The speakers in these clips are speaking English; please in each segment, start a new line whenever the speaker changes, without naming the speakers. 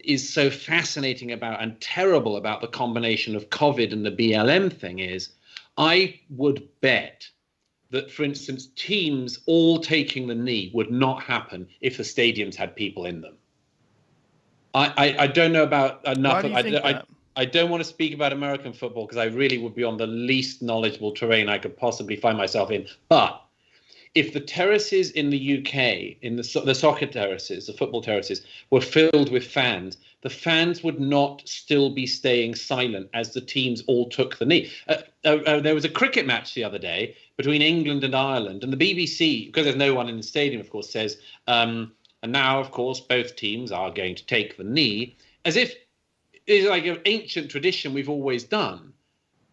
is so fascinating about and terrible about the combination of COVID and the BLM thing is, I would bet that, for instance, teams all taking the knee would not happen if the stadiums had people in them. I don't know about enough.
Why do you think that?
I don't want to speak about American football because I really would be on the least knowledgeable terrain I could possibly find myself in. But if the terraces in the UK, in the soccer terraces, the football terraces, were filled with fans, the fans would not still be staying silent as the teams all took the knee. There was a cricket match the other day between England and Ireland, and the BBC, because there's no one in the stadium, of course, says, and now, of course, both teams are going to take the knee, as if it's like an ancient tradition we've always done.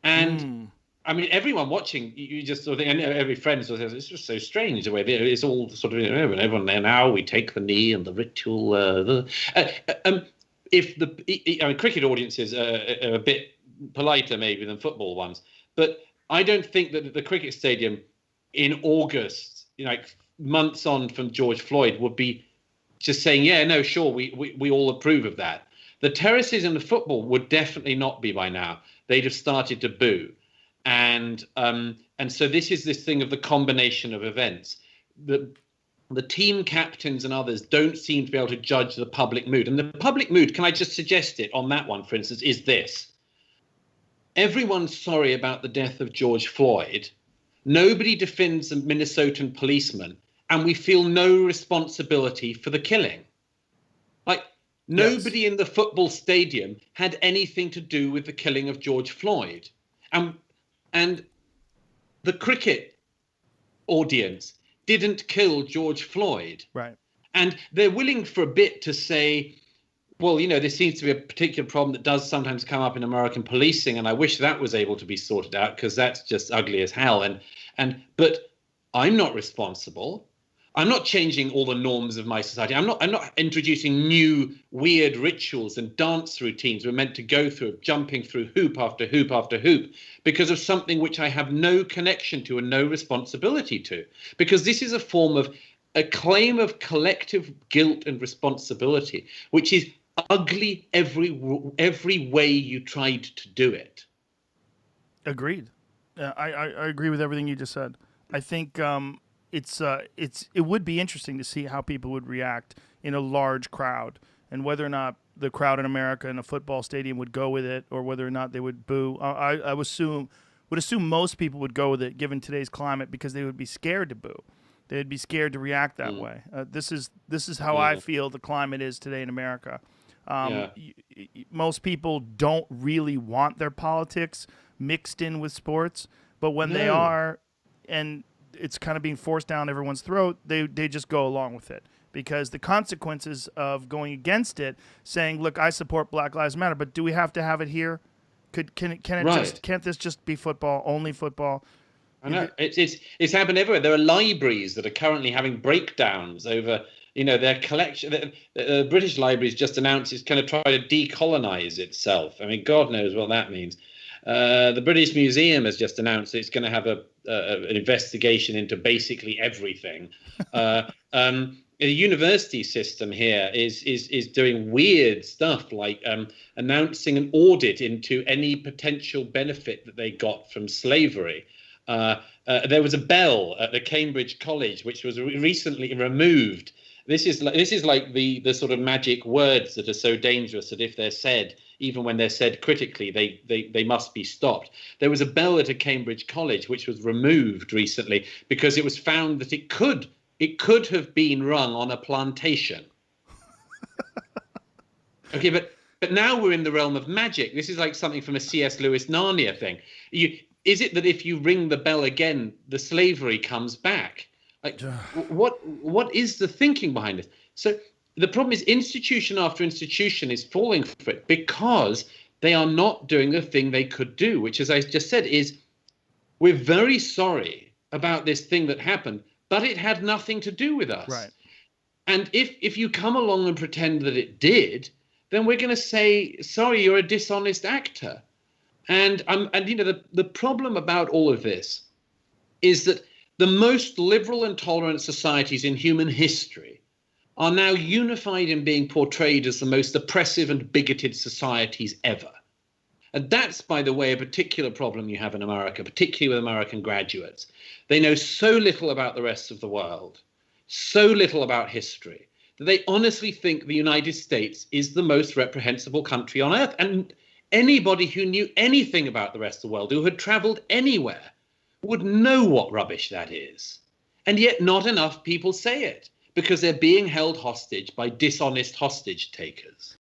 And I mean, everyone watching, you just sort of think, and every friend sort of says, it's just so strange the way it's all sort of, everyone there now, we take the knee and the ritual. Cricket audiences are a bit politer maybe than football ones, but I don't think that the cricket stadium in August, like months on from George Floyd, would be just saying, yeah, no, sure, we all approve of that. The terraces in the football would definitely not be by now. They'd have started to boo. And so this is this thing of the combination of events. The team captains and others don't seem to be able to judge the public mood. And the public mood, can I just suggest it on that one, for instance, is this. Everyone's sorry about the death of George Floyd. Nobody defends the Minnesotan policeman. And we feel no responsibility for the killing. Like, nobody in the football stadium had anything to do with the killing of George Floyd. And the cricket audience didn't kill George Floyd.
Right.
And they're willing for a bit to say, well, there seems to be a particular problem that does sometimes come up in American policing, and I wish that was able to be sorted out because that's just ugly as hell. But I'm not responsible. I'm not changing all the norms of my society. I'm not introducing new weird rituals and dance routines we're meant to go through, jumping through hoop after hoop after hoop, because of something which I have no connection to and no responsibility to. Because this is a form of a claim of collective guilt and responsibility, which is ugly every way you tried to do it.
Agreed. I agree with everything you just said. I think it would be interesting to see how people would react in a large crowd, and whether or not the crowd in America in a football stadium would go with it, or whether or not they would boo. I would assume most people would go with it, given today's climate, because they would be scared to boo. They'd be scared to react that way. This is how I feel the climate is today in America. Most people don't really want their politics mixed in with sports, but when they are, and it's kind of being forced down everyone's throat, they just go along with it, because the consequences of going against it, saying, look, I support Black Lives Matter, but do we have to have it here? Can't this just be football, only football?
I know it's happened everywhere. There are libraries that are currently having breakdowns over their collection. The British Library's just announced it's going to try to decolonize itself. I mean, God knows what that means. The British Museum has just announced it's going to have an investigation into basically everything. The university system here is doing weird stuff, like announcing an audit into any potential benefit that they got from slavery. There was a bell at the Cambridge College which was recently removed. This is like the sort of magic words that are so dangerous that if they're said, even when they're said critically, they must be stopped. There was a bell at a Cambridge College which was removed recently because it was found that it could have been rung on a plantation. Okay, but now we're in the realm of magic. This is like something from a C.S. Lewis Narnia thing. Is it that if you ring the bell again, the slavery comes back? Like, what is the thinking behind it? So the problem is institution after institution is falling for it because they are not doing the thing they could do, which, as I just said, is we're very sorry about this thing that happened, but it had nothing to do with us.
Right.
And if you come along and pretend that it did, then we're going to say, sorry, you're a dishonest actor. And the problem about all of this is that the most liberal and tolerant societies in human history are now unified in being portrayed as the most oppressive and bigoted societies ever. And that's, by the way, a particular problem you have in America, particularly with American graduates. They know so little about the rest of the world, so little about history, that they honestly think the United States is the most reprehensible country on earth. And anybody who knew anything about the rest of the world, who had traveled anywhere, would know what rubbish that is. And yet not enough people say it, because they're being held hostage by dishonest hostage takers.